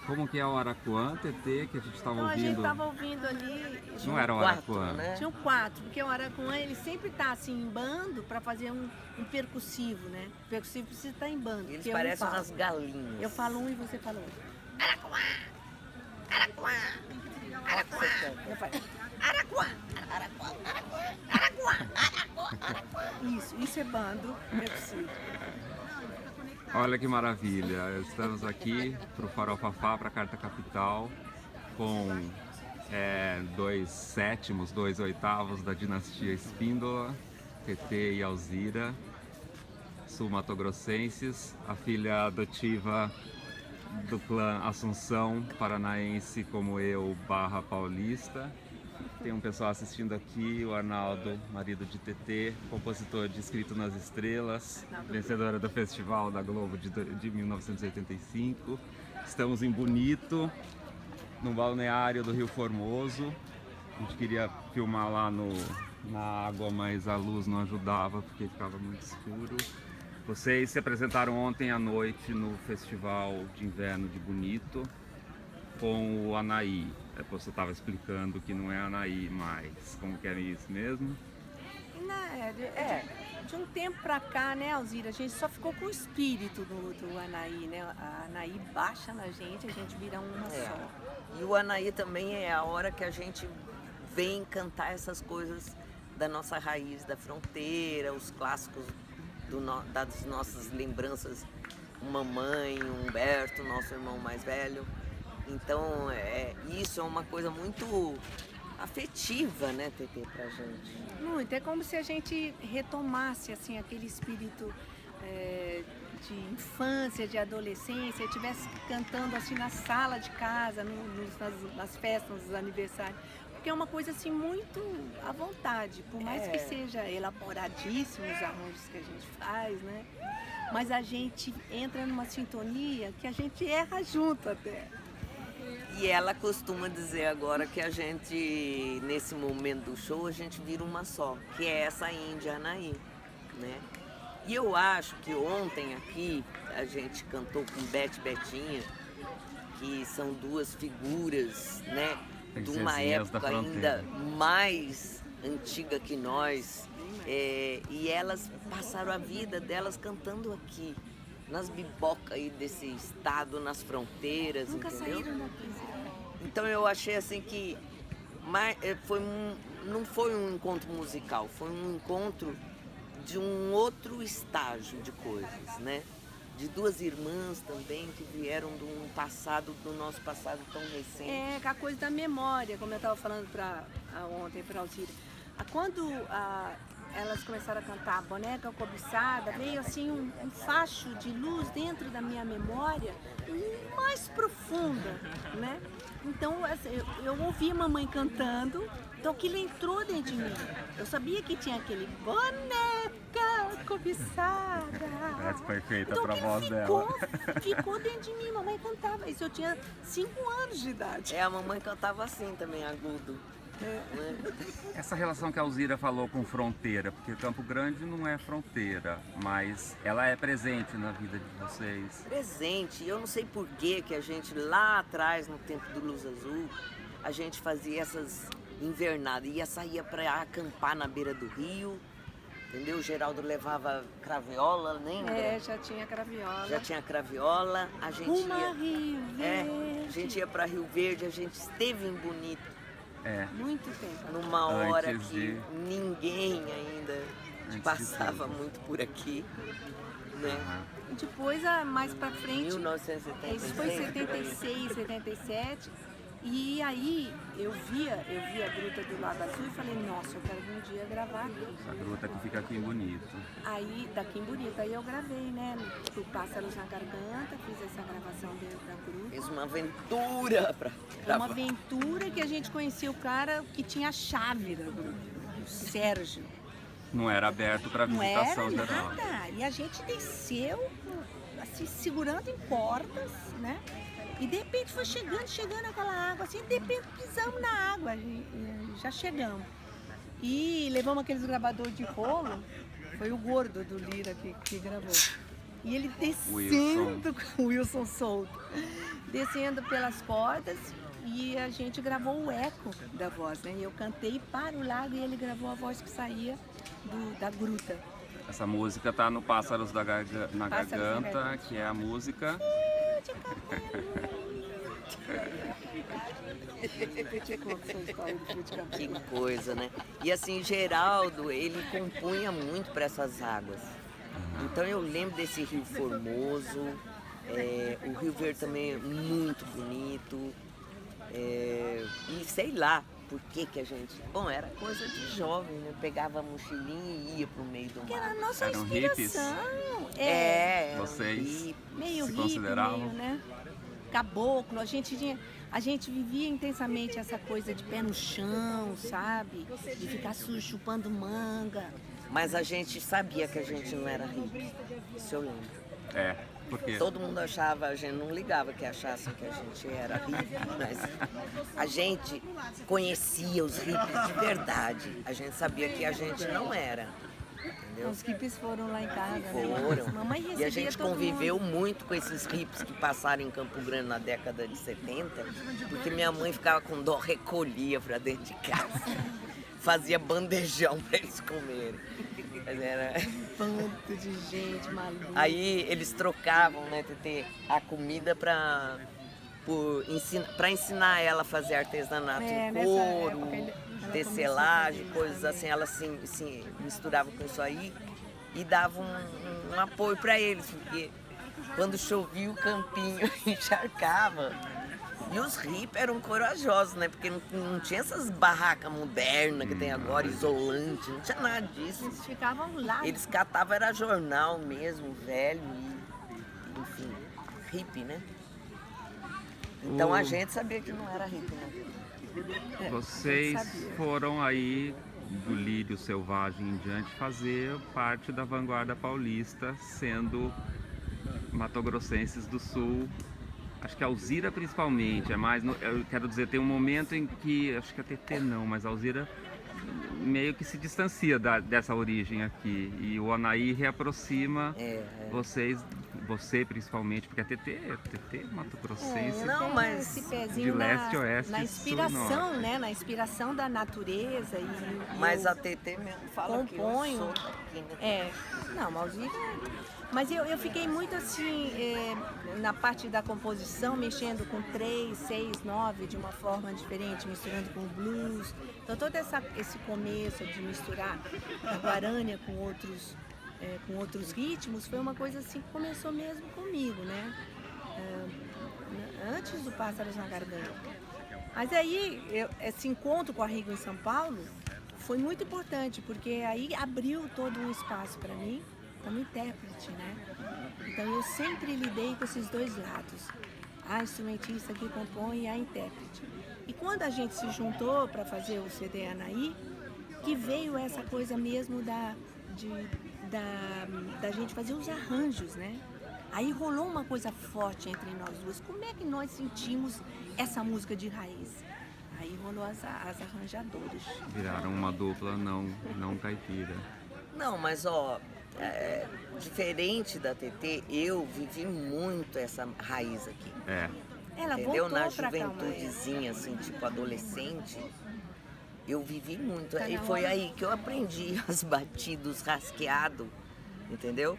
Como que é o Araquã, TT, que a gente estava Então a gente ouvindo? estava ouvindo ali. Não era o Quatro, Araquã. né? Tinham quatro, porque o Araquã ele sempre tá assim em bando para fazer um percussivo, né? O percussivo precisa estar em bando. Eles porque parecem eu falo. umas galinhas. Eu falo um e você fala outro. Olha o que você quer. Eu falo, isso é bando percussivo. Olha que maravilha, estamos aqui para o Farofafá, para a Carta Capital, com 2/7, 2/8 da dinastia Espíndola, TT e Alzira, sul-matogrossenses, a filha adotiva do clã Assunção, paranaense como eu, /paulista. Tem um pessoal assistindo aqui, o Arnaldo, marido de TT, compositor de Escrito nas Estrelas, vencedora do Festival da Globo de 1985. Estamos em Bonito, no balneário do Rio Formoso. A gente queria filmar lá na água, mas a luz não ajudava porque ficava muito escuro. Vocês se apresentaram ontem à noite no Festival de Inverno de Bonito com o Anaí. Você estava explicando que não é Anaí mais. Como que é isso mesmo? De um tempo pra cá, né, Alzira, a gente só ficou com o espírito do Anaí, né? A Anaí baixa na gente, a gente vira uma só. E o Anaí também é a hora que a gente vem cantar essas coisas da nossa raiz, da fronteira, os clássicos das nossas lembranças, mamãe, Humberto, nosso irmão mais velho. Então, isso é uma coisa muito afetiva, né, TT, pra gente. Muito, é como se a gente retomasse, assim, aquele espírito de infância, de adolescência, estivesse cantando, assim, na sala de casa, nas festas, nos aniversários. Porque é uma coisa, assim, muito à vontade, por mais que seja elaboradíssimo os arranjos que a gente faz, né? Mas a gente entra numa sintonia que a gente erra junto até. E ela costuma dizer agora que a gente, nesse momento do show, a gente vira uma só, que é essa Índia Anaí, né? E eu acho que ontem aqui a gente cantou com Betinha, que são duas figuras, né? De uma época ainda mais antiga que nós. E elas passaram a vida delas cantando aqui, nas bibocas aí desse estado, nas fronteiras, Nunca entendeu? saíram daqui. Então eu achei assim que não foi um encontro musical, foi um encontro de um outro estágio de coisas, né? De duas irmãs também que vieram de um passado, do nosso passado tão recente. É, a coisa da memória, como eu estava falando ontem para a Alzira. Quando elas começaram a cantar Boneca Cobiçada, veio assim um facho de luz dentro da minha memória mais profunda, né? Então eu ouvi a mamãe cantando, então aquilo entrou dentro de mim. Eu sabia que tinha aquele Boneca Cobiçada. Foi feita Então, para a voz dela. Ficou dentro de mim, mamãe cantava isso, eu tinha 5 anos de idade. A mamãe cantava assim também, agudo. Essa relação que a Alzira falou com fronteira, porque Campo Grande não é fronteira, mas ela é presente na vida de vocês. Presente, eu não sei por que a gente lá atrás, no tempo do Luz Azul, a gente fazia essas invernadas, saía para acampar na beira do rio, entendeu? O Geraldo levava craviola, lembra? Já tinha craviola. Já tinha craviola, a gente Rio Verde. a gente ia para Rio Verde, a gente esteve em Bonito. Muito tempo. Numa hora Antes que ninguém ainda passava muito por aqui, né? E depois, mais pra frente, 1976. isso foi 76, 77. E aí eu via a gruta do Lago Azul e falei, nossa, eu quero um dia gravar aqui. A gruta que fica aqui em Bonito. Aí, daqui em Bonito, aí eu gravei, né? Pro Pássaros na Garganta, fiz essa gravação dentro da gruta. Fez uma aventura pra gravar. Uma aventura que a gente conhecia o cara que tinha a chave da gruta, o Sérgio. Não era aberto para visitação Não era geral. nada. E a gente desceu, assim, segurando em cordas, né? E de repente foi chegando aquela água, assim, de repente pisamos na água, já chegamos. E levamos aqueles gravadores de rolo, foi o gordo do Lira que gravou. E ele descendo, com o Wilson solto, descendo pelas cordas, e a gente gravou o eco da voz, né? Eu cantei para o lago e ele gravou a voz que saía da gruta. Essa música tá no Pássaros na Pássaros na Garganta, Garganta. que é a música... Que coisa, né? E assim, Geraldo, ele compunha muito para essas águas. Então eu lembro desse Rio Formoso, o Rio Verde também é muito bonito. E sei lá por que a gente... Bom, era coisa de jovem, né? Pegava a mochilinha e ia pro meio do Que era a mar. nossa Eram hippies? inspiração. Vocês Meio se hippie, consideravam? meio, né? Caboclo, a gente vivia intensamente essa coisa de pé no chão, sabe? De ficar chupando manga. Mas a gente sabia que a gente não era hippie. Isso eu lembro. Porque Todo mundo achava, a gente não ligava que achassem que a gente era hippie, mas a gente conhecia os hippies de verdade. A gente sabia que a gente não era, entendeu? Os hippies foram lá em casa, né? Foram. Mamãe E a recebia gente todo conviveu mundo. muito com esses hippies que passaram em Campo Grande na década de 70, porque minha mãe ficava com dó, recolhia pra dentro de casa. Fazia bandejão pra eles comerem. Mas era... Bando de gente maluca. Aí eles trocavam, né, Tetê, a comida pra ensinar ela a fazer artesanato em nessa couro, época ela tecelagem, começou a fazer coisas isso assim. Ela se misturava com isso aí e dava um apoio pra eles, porque quando chovia o campinho encharcava. E os hippies eram corajosos, né? Porque não tinha essas barracas modernas que tem agora, isolante, não tinha nada disso. Eles ficavam lá. Eles catavam, era jornal mesmo, velho, e, enfim, hippie, né? Então a gente sabia que não era hippie, né? vocês sabia. foram aí do Lírio Selvagem em diante fazer parte da vanguarda paulista, sendo matogrossenses do Sul. Acho que a Alzira principalmente, eu quero dizer, tem um momento em que, acho que a TT não, mas a Alzira meio que se distancia dessa origem aqui. E o Anaí reaproxima você principalmente, porque a TT é mato-grossense. Não, mas esse pezinho de leste a oeste, na sul e inspiração, norte. né? Na inspiração da natureza. Mas eu a TT mesmo fala componho. que eu sou daqui, né? Não, Alzira. Mas eu fiquei muito assim, na parte da composição, mexendo com 3, 6, 9 de uma forma diferente, misturando com blues. Então todo esse começo de misturar a guarânia com outros ritmos foi uma coisa assim que começou mesmo comigo, né? Antes do Pássaros na Garganta. Mas aí, esse encontro com a Rigo em São Paulo foi muito importante, porque aí abriu todo um espaço para mim, como intérprete, né? Então eu sempre lidei com esses dois lados, a instrumentista que compõe e a intérprete. E quando a gente se juntou para fazer o CD Anaí, que veio essa coisa mesmo da gente fazer os arranjos, né? Aí rolou uma coisa forte entre nós duas. Como é que nós sentimos essa música de raiz? Aí rolou as arranjadoras. Viraram uma dupla não caipira. Não, mas ó, diferente da TT, eu vivi muito essa raiz aqui. Ela Entendeu? voltou Na pra cá, juventudezinha, assim, tipo adolescente, eu vivi muito. Tá E na foi hora. aí que eu aprendi os batidos rasqueados, entendeu?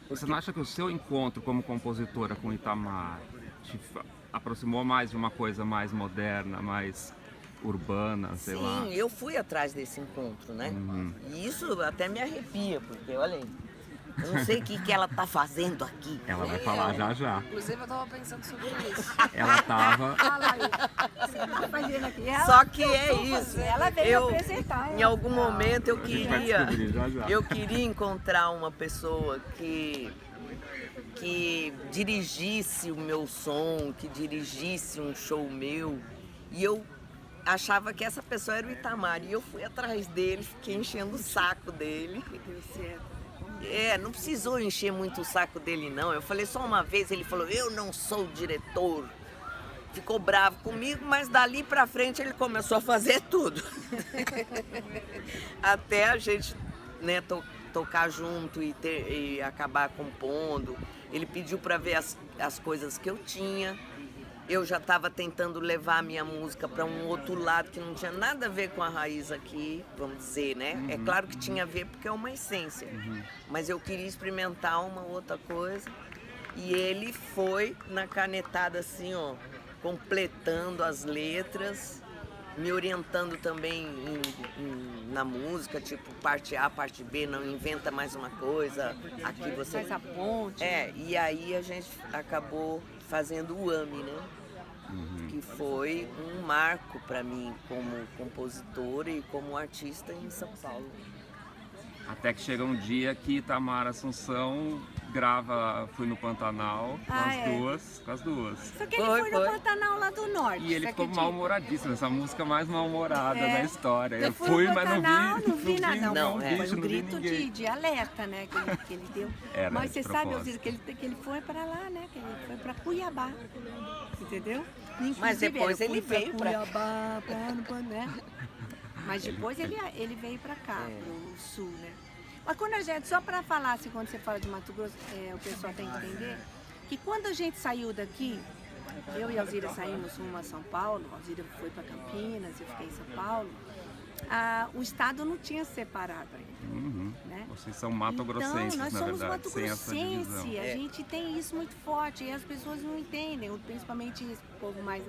Você não acha que o seu encontro como compositora com Itamar te aproximou mais de uma coisa mais moderna, mais urbana, sei lá? Sim, eu fui atrás desse encontro, né? E isso até me arrepia, porque olha aí, eu não sei o que ela tá fazendo aqui. Ela vai falar já. Inclusive eu tava pensando sobre isso. Ela tava... Fala aí. Você tá fazendo aqui. Só que é isso. Ela veio apresentar. Em algum momento eu A gente vai descobrir já. eu queria encontrar uma pessoa que dirigisse o meu som, que dirigisse um show meu. E eu achava que essa pessoa era o Itamar. E eu fui atrás dele, fiquei enchendo o saco dele. Não precisou encher muito o saco dele, não. Eu falei só uma vez, ele falou, eu não sou o diretor. Ficou bravo comigo, mas dali pra frente ele começou a fazer tudo. Até a gente, né, tocar junto e acabar compondo. Ele pediu para ver as coisas que eu tinha. Eu já estava tentando levar a minha música para um outro lado que não tinha nada a ver com a raiz aqui, vamos dizer, né? É claro que tinha a ver porque é uma essência, mas eu queria experimentar uma outra coisa. E ele foi na canetada assim, ó, completando as letras, me orientando também na música, tipo parte A, parte B, não inventa mais uma coisa, aqui você... Faz a ponte. E aí a gente acabou fazendo o AME, né? Que foi um marco para mim como compositora e como artista em São Paulo. Até que chega um dia que Tamara Assunção grava Fui no Pantanal com as duas. Só que ele foi no Pantanal lá do Norte. E ele ficou mal-humoradíssimo, essa música mais mal-humorada da história. Eu fui, mas não vi nada. Não, foi um grito de alerta, né, que ele deu. Mas você sabe, Alzira, que ele foi para lá, né, que ele foi para Cuiabá, entendeu? Inclusive, Mas depois ele veio para Cuiabá, né? Mas depois ele veio para cá, pro sul, né? Mas quando a gente, só para falar, assim, quando você fala de Mato Grosso, o pessoal tem que entender que quando a gente saiu daqui, eu e a Alzira saímos rumo a São Paulo, a Alzira foi para Campinas, eu fiquei em São Paulo, o estado não tinha separado ainda. Né? Vocês são matogrossenses, então, nós na somos verdade, sem essa divisão. A gente tem isso muito forte e as pessoas não entendem, principalmente esse povo mais...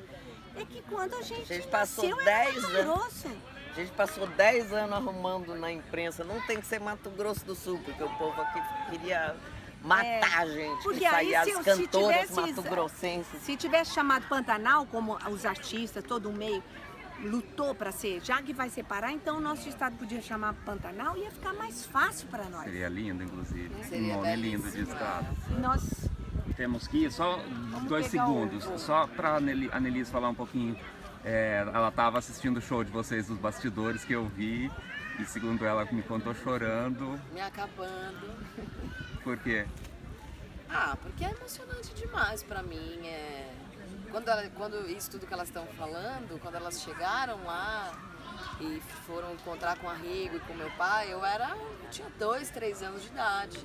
É que quando a gente passou nasceu, 10 era Mato Grosso. A gente passou 10 anos arrumando na imprensa, não tem que ser Mato Grosso do Sul, porque o povo aqui queria matar a gente, porque sair aí, as cantoras mato-grossenses. Se tivesse chamado Pantanal, como os artistas, todo o meio lutou para ser, já que vai separar, então o nosso estado podia chamar Pantanal e ia ficar mais fácil para nós. Seria lindo, inclusive. Um nome lindo de estado. Nós temos que ir, só 2 segundos, só para a Anelise falar um pouquinho. Ela estava assistindo o show de vocês dos bastidores que eu vi e segundo ela me contou chorando. Me acabando. Por quê? Porque é emocionante demais pra mim. Quando isso tudo que elas estão falando, quando elas chegaram lá e foram encontrar com a Rigo e com meu pai, eu tinha 2, 3 anos de idade.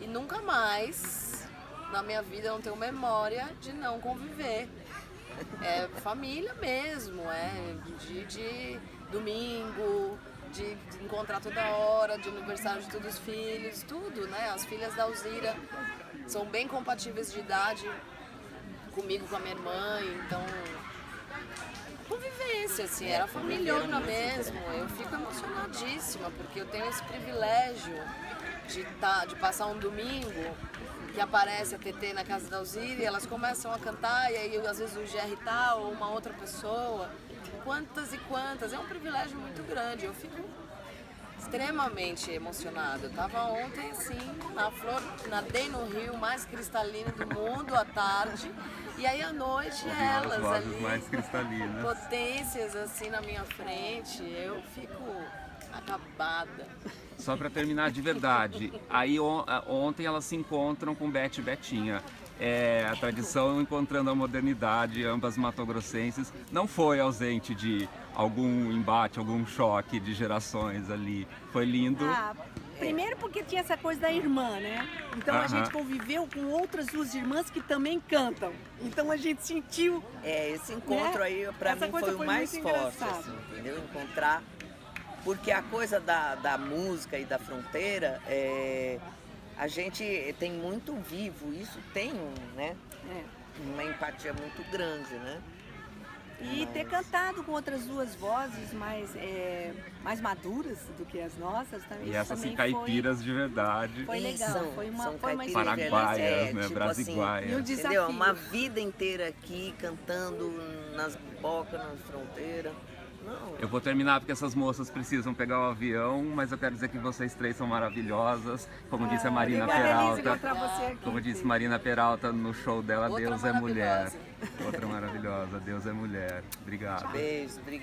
E nunca mais na minha vida eu não tenho memória de não conviver. É família mesmo, de domingo, de encontrar toda hora, de aniversário de todos os filhos, tudo, né? As filhas da Alzira são bem compatíveis de idade comigo, com a minha irmã, então convivência, assim, era familhona mesmo. Eu fico emocionadíssima, porque eu tenho esse privilégio de passar um domingo que aparece a TT na casa da Alzira e elas começam a cantar e aí às vezes o GR tá ou uma outra pessoa. Quantas e quantas, é um privilégio muito grande, eu fico extremamente emocionada. Eu tava ontem assim, nadei no rio mais cristalino do mundo à tarde e aí à noite elas ali, mais cristalinas, potências assim na minha frente, eu fico acabada. Só para terminar de verdade, aí ontem elas se encontram com Beth e Betinha. A tradição encontrando a modernidade, ambas matogrossenses. Não foi ausente de algum embate, algum choque de gerações ali. Foi lindo. Primeiro porque tinha essa coisa da irmã, né? Então a gente conviveu com outras 2 irmãs que também cantam. Então a gente sentiu... esse encontro aí pra mim foi o mais forte, assim, entendeu? Encontrar... Porque a coisa da música e da fronteira, a gente tem muito vivo, isso tem uma empatia muito grande, né? E ter cantado com outras 2 vozes mais maduras do que as nossas também. E essas assim, caipiras de verdade. Foi legal, foi uma experiência. Paraguaias, né? Tipo Brasiguaias. Assim, entendeu? Uma vida inteira aqui, cantando nas bocas, na fronteira. Não. Eu vou terminar porque essas moças precisam pegar o avião, mas eu quero dizer que vocês 3 são maravilhosas. Como disse a Marina Peralta. Como disse Marina Peralta no show dela, Deus é mulher. Outra maravilhosa, Deus é mulher. Obrigado. Beijo, obrigado.